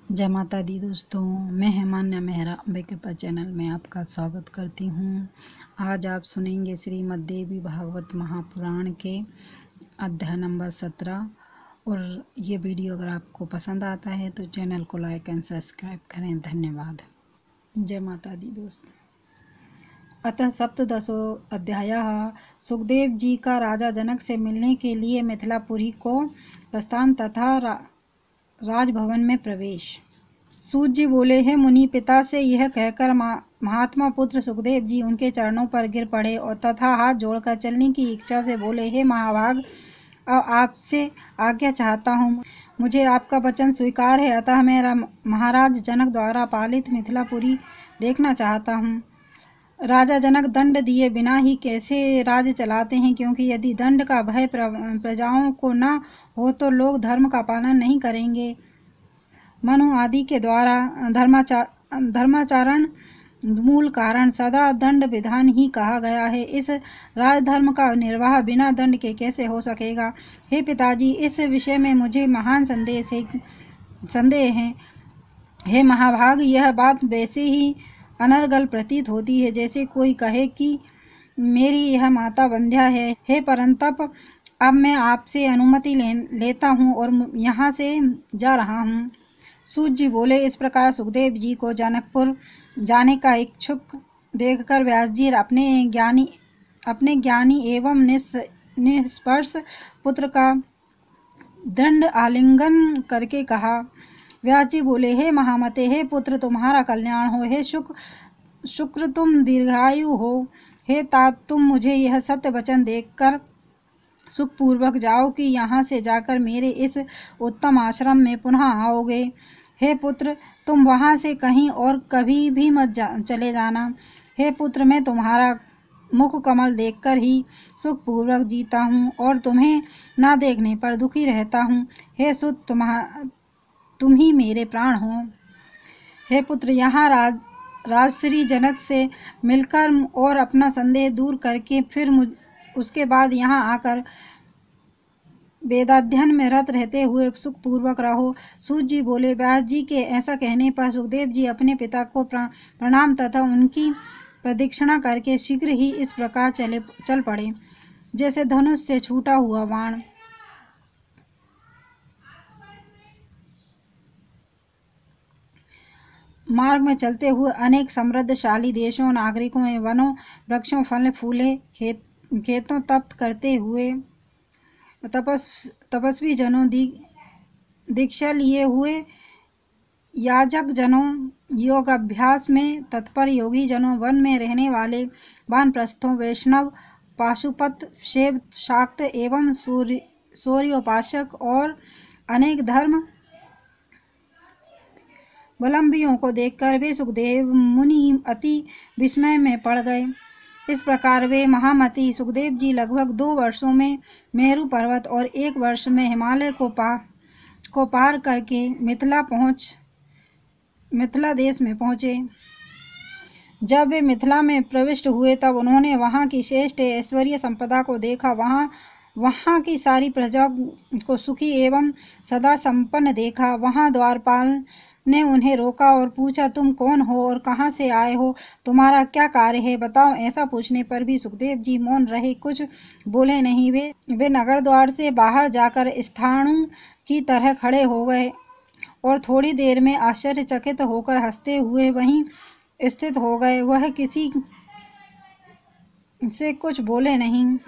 जय माता दी दोस्तों, मैं हेमान्या मेहरा अम्बे कृपा चैनल में आपका स्वागत करती हूँ। आज आप सुनेंगे श्रीमद् देवी भागवत महापुराण के अध्याय नंबर 17। और ये वीडियो अगर आपको पसंद आता है तो चैनल को लाइक एंड सब्सक्राइब करें। धन्यवाद। जय माता दी दोस्तों। अतः सप्तदशो अध्यायः। सुखदेव जी का राजा जनक से मिलने के लिए मिथिलापुरी को प्रस्थान तथा राजभवन में प्रवेश। सूत जी बोले, हे मुनि, पिता से यह कहकर महात्मा पुत्र सुखदेव जी उनके चरणों पर गिर पड़े और तथा हाथ जोड़कर चलने की इच्छा से बोले, हे महाभाग, अब आपसे आज्ञा चाहता हूँ। मुझे आपका वचन स्वीकार है, अतः मैं महाराज जनक द्वारा पालित मिथिलापुरी देखना चाहता हूँ। राजा जनक दंड दिए बिना ही कैसे राज्य चलाते हैं, क्योंकि यदि दंड का भय प्रजाओं को न हो तो लोग धर्म का पालन नहीं करेंगे। मनु आदि के द्वारा धर्माचरण मूल कारण सदा दंड विधान ही कहा गया है। इस राजधर्म का निर्वाह बिना दंड के कैसे हो सकेगा? हे पिताजी, इस विषय में मुझे महान संदेह है। हे महाभाग, यह बात वैसे ही अनर्गल प्रतीत होती है जैसे कोई कहे कि मेरी यह माता वंध्या है। हे परंतप, अब मैं आपसे अनुमति लेता हूँ और यहाँ से जा रहा हूँ। सूत जी बोले, इस प्रकार सुखदेव जी को जनकपुर जाने का इच्छुक देखकर व्यास जी अपने ज्ञानी एवं निष्पर्श पुत्र का दंड आलिंगन करके कहा। व्यास जी बोले, हे महामते, हे पुत्र, तुम्हारा कल्याण हो। हे शुक्र, तुम दीर्घायु हो। हे तात, तुम मुझे यह सत्य वचन देकर सुखपूर्वक जाओ कि यहाँ से जाकर मेरे इस उत्तम आश्रम में पुनः आओगे। हे पुत्र, तुम वहाँ से कहीं और कभी भी मत चले जाना। हे पुत्र, मैं तुम्हारा मुख कमल देखकर ही सुखपूर्वक जीता हूँ और तुम्हें ना देखने पर दुखी रहता हूँ। हे सुत, तुम ही मेरे प्राण हो। हे पुत्र, यहाँ राजश्री जनक से मिलकर और अपना संदेह दूर करके फिर उसके बाद यहाँ आकर वेदाध्ययन में रत रहते हुए सुखपूर्वक रहो। सूत जी बोले, व्यास जी के ऐसा कहने पर सुखदेव जी अपने पिता को प्रणाम तथा उनकी प्रदक्षिणा करके शीघ्र ही इस प्रकार चल पड़े जैसे धनुष से छूटा हुआ बाण। मार्ग में चलते हुए अनेक समृद्धशाली देशों, नागरिकों एवं वनों, वृक्षों, फल फूले खेतों तप्त करते हुए तपस्वी जनों, दीक्षा लिए हुए याजक जनों, योग अभ्यास में तत्पर योगी जनों, वन में रहने वाले वानप्रस्थों, वैष्णव, पाशुपत, शैव, शाक्त एवं सूर्योपासक और अनेक धर्म वलंबियों को देखकर वे सुखदेव मुनि अति विस्मय में पड़ गए। इस प्रकार वे महामती सुखदेव जी लगभग 2 वर्षों में मेरू पर्वत और 1 वर्ष में हिमालय को पार करके मिथिला देश में पहुँचे। जब वे मिथिला में प्रविष्ट हुए तब उन्होंने वहाँ की श्रेष्ठ ऐश्वर्य संपदा को देखा। वहाँ की सारी प्रजा को सुखी एवं सदा संपन्न देखा। वहाँ द्वारपाल ने उन्हें रोका और पूछा, तुम कौन हो और कहाँ से आए हो? तुम्हारा क्या कार्य है? बताओ। ऐसा पूछने पर भी सुखदेव जी मौन रहे, कुछ बोले नहीं। वे नगर द्वार से बाहर जाकर स्थाणु की तरह खड़े हो गए और थोड़ी देर में आश्चर्यचकित होकर हंसते हुए वहीं स्थित हो गए। वह किसी से कुछ बोले नहीं।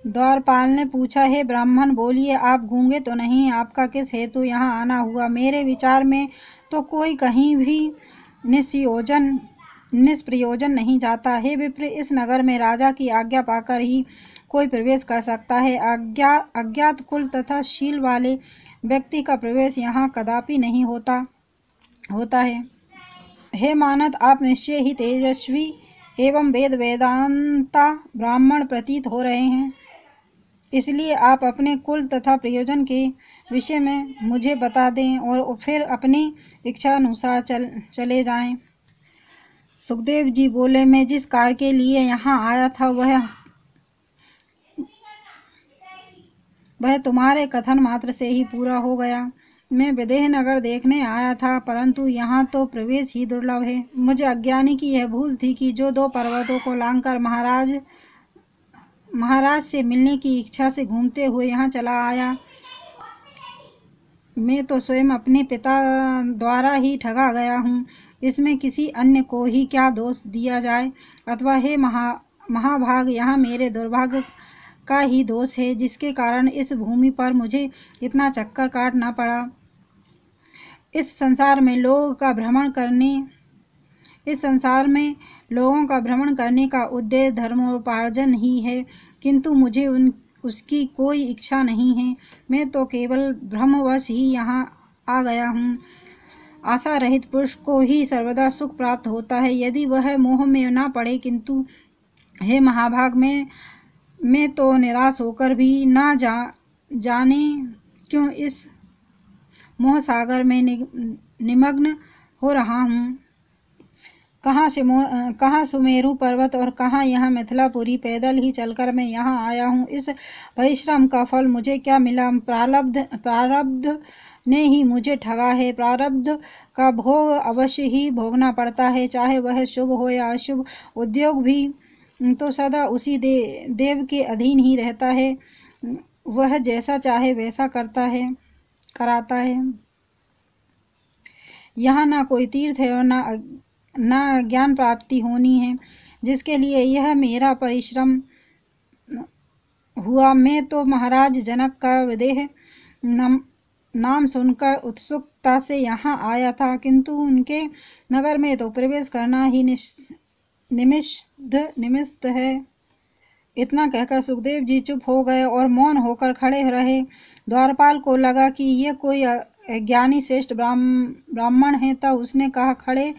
द्वारपाल ने पूछा, हे ब्राह्मण, बोलिए, आप गूंगे तो नहीं? आपका किस हेतु यहाँ आना हुआ? मेरे विचार में तो कोई कहीं भी निष्प्रयोजन नहीं जाता। हे विप्र, इस नगर में राजा की आज्ञा पाकर ही कोई प्रवेश कर सकता है। अज्ञात कुल तथा शील वाले व्यक्ति का प्रवेश यहाँ कदापि नहीं होता है। हे मानद, आप निश्चय ही तेजस्वी एवं वेदांता ब्राह्मण प्रतीत हो रहे हैं, इसलिए आप अपने कुल तथा प्रयोजन के विषय में मुझे बता दें और फिर अपनी इच्छा अनुसार चले जाएं। सुखदेव जी बोले, मैं जिस कार्य के लिए यहाँ आया था वह तुम्हारे कथन मात्र से ही पूरा हो गया। मैं विदेहनगर देखने आया था, परंतु यहाँ तो प्रवेश ही दुर्लभ है। मुझे अज्ञानी की यह भूल थी कि जो 2 पर्वतों को लांघकर महाराज से मिलने की इच्छा से घूमते हुए यहाँ चला आया। मैं तो स्वयं अपने पिता द्वारा ही ठगा गया हूँ। इसमें किसी अन्य को ही क्या दोष दिया जाए, अथवा हे महाभाग, यहाँ मेरे दुर्भाग्य का ही दोष है, जिसके कारण इस भूमि पर मुझे इतना चक्कर काटना पड़ा। इस संसार में लोगों का भ्रमण करने का उद्देश्य धर्मोपार्जन ही है, किंतु मुझे उसकी कोई इच्छा नहीं है। मैं तो केवल भ्रमवश ही यहाँ आ गया हूँ। आशा रहित पुरुष को ही सर्वदा सुख प्राप्त होता है, यदि वह मोह में न पड़े। किंतु हे महाभाग, मैं तो निराश होकर भी न जाने क्यों इस मोह सागर में निमग्न हो रहा हूँ। कहाँ सुमेरु पर्वत और कहाँ यह मिथिलापुरी, पैदल ही चलकर मैं यहाँ आया हूँ। इस परिश्रम का फल मुझे क्या मिला? प्रारब्ध ने ही मुझे ठगा है। प्रारब्ध का भोग अवश्य ही भोगना पड़ता है, चाहे वह शुभ हो या अशुभ। उद्योग भी तो सदा उसी देव के अधीन ही रहता है, वह जैसा चाहे वैसा कराता है। यहाँ ना कोई तीर्थ है और ना ज्ञान प्राप्ति होनी है, जिसके लिए यह मेरा परिश्रम हुआ। मैं तो महाराज जनक का विदेह नाम सुनकर उत्सुकता से यहाँ आया था, किंतु उनके नगर में तो प्रवेश करना ही निमित्त है। इतना कहकर सुखदेव जी चुप हो गए और मौन होकर खड़े रहे। द्वारपाल को लगा कि ये कोई ज्ञानी श्रेष्ठ ब्राह्मण है, तब उसने कहा, खड़े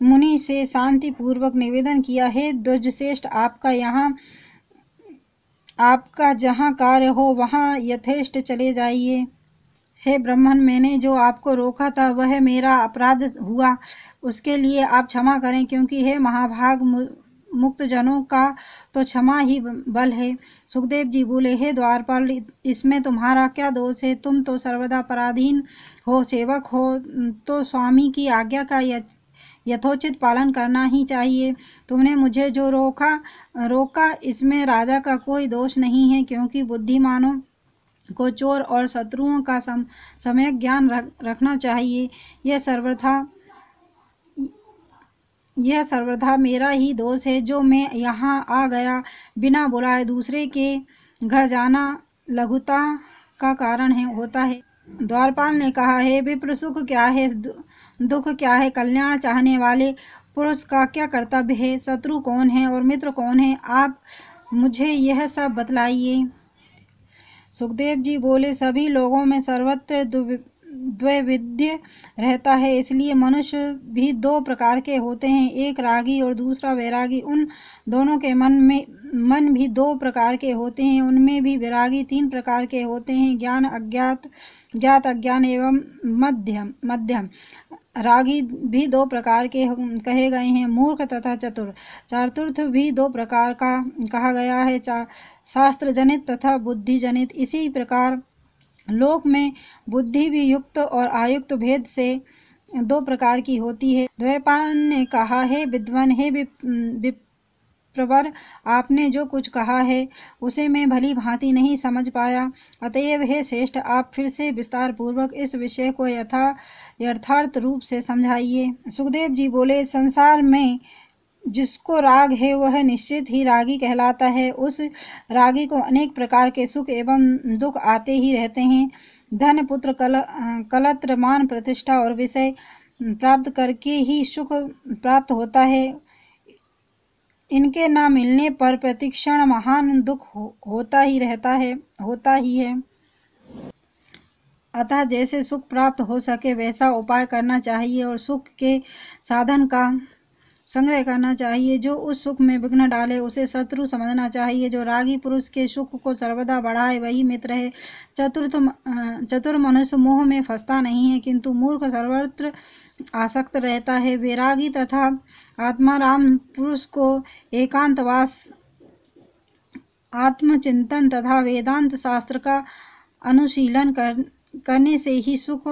मुनि से शांति पूर्वक निवेदन किया, हे द्विजश्रेष्ठ, आपका जहाँ कार्य हो वहाँ यथेष्ट चले जाइए। हे ब्राह्मण, मैंने जो आपको रोका था वह मेरा अपराध हुआ, उसके लिए आप क्षमा करें, क्योंकि हे महाभाग, मुक्त जनों का तो क्षमा ही बल है। सुखदेव जी बोले, हे द्वारपाल, इसमें तुम्हारा क्या दोष है? तुम तो सर्वदा पराधीन हो, सेवक हो, तो स्वामी की आज्ञा का यथोचित पालन करना ही चाहिए। तुमने मुझे जो रोका इसमें राजा का कोई दोष नहीं है, क्योंकि बुद्धिमानों को चोर और शत्रुओं का सम्यक ज्ञान रखना चाहिए। यह सर्वथा मेरा ही दोष है, जो मैं यहाँ आ गया। बिना बुलाए दूसरे के घर जाना लघुता का कारण होता है। द्वारपाल ने कहा, हे विप्र, सुख क्या है, दुख क्या है? कल्याण चाहने वाले पुरुष का क्या कर्तव्य है? शत्रु कौन है और मित्र कौन है? आप मुझे यह सब बतलाइए। सुखदेव जी बोले, सभी लोगों में सर्वत्र द्वैविध्य रहता है, इसलिए मनुष्य भी 2 प्रकार के होते हैं, एक रागी और दूसरा वैरागी। उन दोनों के मन भी 2 प्रकार के होते हैं, उनमें भी वैरागी 3 प्रकार के होते हैं, ज्ञात अज्ञान एवं मध्यम। रागी भी 2 प्रकार के कहे गए हैं, मूर्ख तथा चतुर। चतुर्थ भी 2 प्रकार का कहा गया है, शास्त्र जनित तथा बुद्धि जनित। इसी प्रकार लोक में बुद्धि भी युक्त और अयुक्त भेद से 2 प्रकार की होती है। द्वैपायन ने कहा, हे विद्वान, हे विप्रवर, आपने जो कुछ कहा है उसे मैं भली भांति नहीं समझ पाया, अतएव हे श्रेष्ठ, आप फिर से विस्तार पूर्वक इस विषय को यथार्थ रूप से समझाइए। सुखदेव जी बोले, संसार में जिसको राग है वह निश्चित ही रागी कहलाता है। उस रागी को अनेक प्रकार के सुख एवं दुख आते ही रहते हैं। धन, पुत्र, कलत्र, मान, प्रतिष्ठा और विषय प्राप्त करके ही सुख प्राप्त होता है। इनके न मिलने पर प्रतिक्षण महान दुख होता ही है। अतः जैसे सुख प्राप्त हो सके वैसा उपाय करना चाहिए और सुख के साधन का संग्रह करना चाहिए। जो उस सुख में विघ्न डाले उसे शत्रु समझना चाहिए। जो रागी पुरुष के सुख को सर्वदा बढ़ाए वही मित्र है। चतुर मनुष्य मोह में फंसता नहीं है, किंतु मूर्ख सर्वत्र आसक्त रहता है। वैरागी तथा आत्माराम पुरुष को एकांतवास, आत्मचिंतन तथा वेदांत शास्त्र का अनुशीलन करने से ही सुख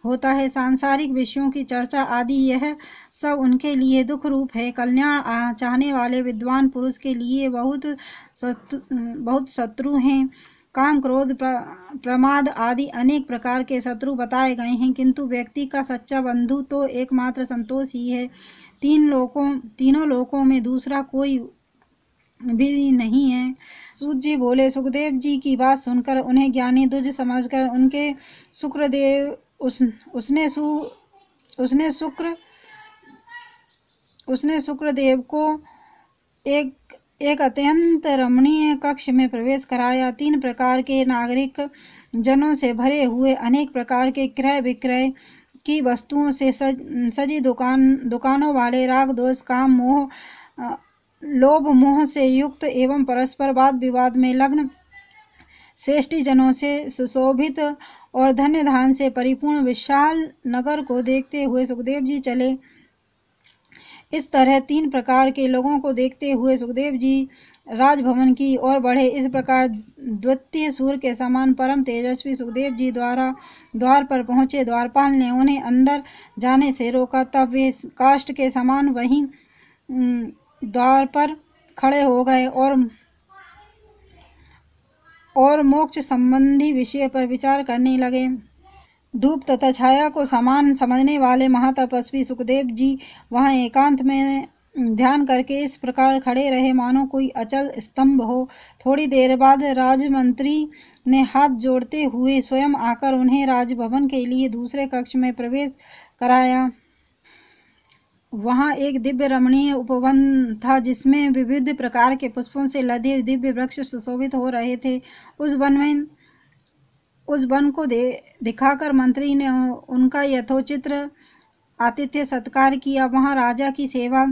होता है। सांसारिक विषयों की चर्चा आदि यह सब उनके लिए दुख रूप है। कल्याण चाहने वाले विद्वान पुरुष के लिए बहुत शत्रु हैं। काम, क्रोध, प्रमाद आदि अनेक प्रकार के शत्रु बताए गए हैं, किंतु व्यक्ति का सच्चा बंधु तो एकमात्र संतोष ही है। तीनों लोकों में दूसरा कोई भी नहीं है। सूत जी बोले, सुखदेव जी की बात सुनकर उन्हें ज्ञानी दुज समझकर उनके उसने शुक्रदेव को एक अत्यंत रमणीय कक्ष में प्रवेश कराया। 3 प्रकार के नागरिक जनों से भरे हुए अनेक प्रकार के क्रय विक्रय की वस्तुओं से सजी दुकानों वाले, राग दोष काम मोह लोभ मोह से युक्त एवं परस्पर वाद विवाद में लग्न श्रेष्ठी जनों से सुशोभित और धन्य धान से परिपूर्ण विशाल नगर को देखते हुए सुखदेव जी चले। इस तरह 3 प्रकार के लोगों को देखते हुए सुखदेव जी राजभवन की ओर बढ़े। इस प्रकार द्वितीय सूर्य के समान परम तेजस्वी सुखदेव जी द्वार पर पहुंचे। द्वारपाल ने उन्हें अंदर जाने से रोका, तब वे काष्ठ के समान वहीं द्वार पर खड़े हो गए और मोक्ष संबंधी विषय पर विचार करने लगे। धूप तथा छाया को समान समझने वाले महातपस्वी सुखदेव जी वहां एकांत में ध्यान करके इस प्रकार खड़े रहे मानो कोई अचल स्तंभ हो। थोड़ी देर बाद राजमंत्री ने हाथ जोड़ते हुए स्वयं आकर उन्हें राजभवन के लिए दूसरे कक्ष में प्रवेश कराया। वहां एक दिव्य रमणीय उपवन था, जिसमें विविध प्रकार के पुष्पों से लदे दिव्य वृक्ष सुशोभित हो रहे थे। उस वन को दिखाकर मंत्री ने उनका यथोचित आतिथ्य सत्कार किया। वहां राजा की सेवा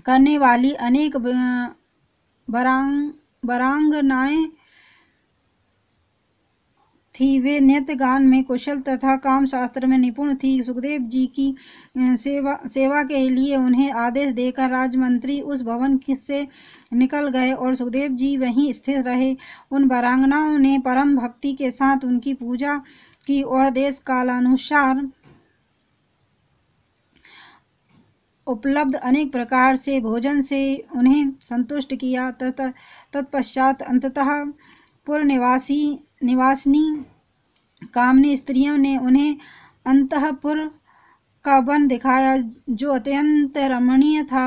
करने वाली अनेक वरांगनाएं थी। वे नृत्य गान में कुशल तथा काम शास्त्र में निपुण थी। सुखदेव जी की सेवा के लिए उन्हें आदेश देकर राजमंत्री उस भवन से निकल गए और सुखदेव जी वहीं स्थिर रहे। उन वरांगनाओं ने परम भक्ति के साथ उनकी पूजा की और देश कालानुसार उपलब्ध अनेक प्रकार से भोजन से उन्हें संतुष्ट किया। तत्पश्चात अंततः पुर निवासिनी कामनी स्त्रियों ने उन्हें अंतःपुर का वन दिखाया, जो अत्यंत रमणीय था।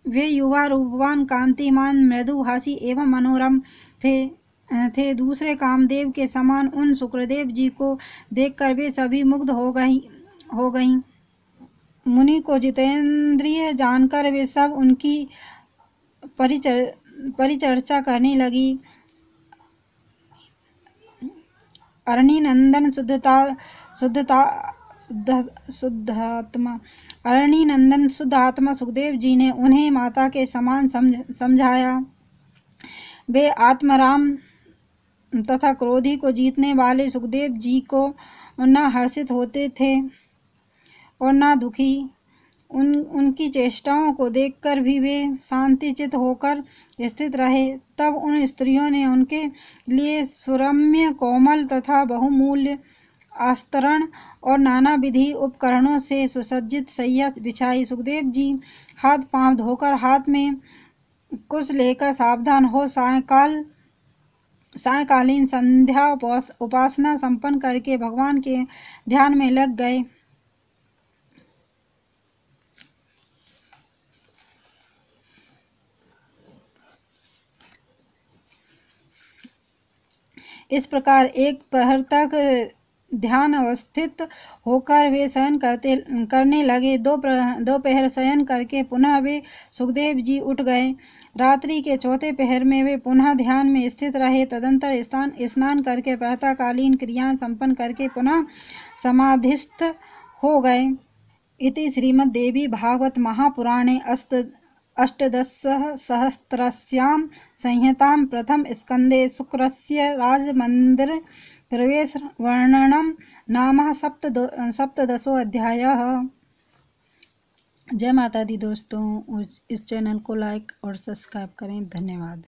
वे युवा रूपवान, कांतिमान, मृदुभाषी एवं मनोरम थे। दूसरे कामदेव के समान उन शुक्रदेव जी को देखकर वे सभी मुग्ध हो गईं। मुनि को जितेंद्रिय जानकर वे सब उनकी परिचर्चा करने लगी। अरणि नंदन शुद्ध आत्मा सुखदेव जी ने उन्हें माता के समान समझाया। वे आत्माराम तथा क्रोधी को जीतने वाले सुखदेव जी को न हर्षित होते थे और न दुखी। उनकी चेष्टाओं को देखकर भी वे शांतिचित होकर स्थित रहे। तब उन स्त्रियों ने उनके लिए सुरम्य, कोमल तथा बहुमूल्य आस्तरण और नाना विधि उपकरणों से सुसज्जित शैया बिछाई। सुखदेव जी हाथ पांव धोकर हाथ में कुश लेकर सावधान हो सायकालीन संध्या उपासना संपन्न करके भगवान के ध्यान में लग गए। इस प्रकार एक पहर तक ध्यान अवस्थित होकर वे शयन करने लगे। दोपहर शयन करके पुनः वे सुखदेव जी उठ गए। रात्रि के चौथे पहर में वे पुनः ध्यान में स्थित रहे। तदंतर स्नान करके प्रातःकालीन क्रियाएं संपन्न करके पुनः समाधिस्थ हो गए। इति श्रीमद्देवी भागवत महापुराणे अष्टादशसहस्रस्यां संहितां प्रथम स्कंदे शुक्रस्य राजमंदिर प्रवेश वर्णनम नाम सप्तदशोऽध्यायः। जय माता दी दोस्तों, इस चैनल को लाइक और सब्सक्राइब करें। धन्यवाद।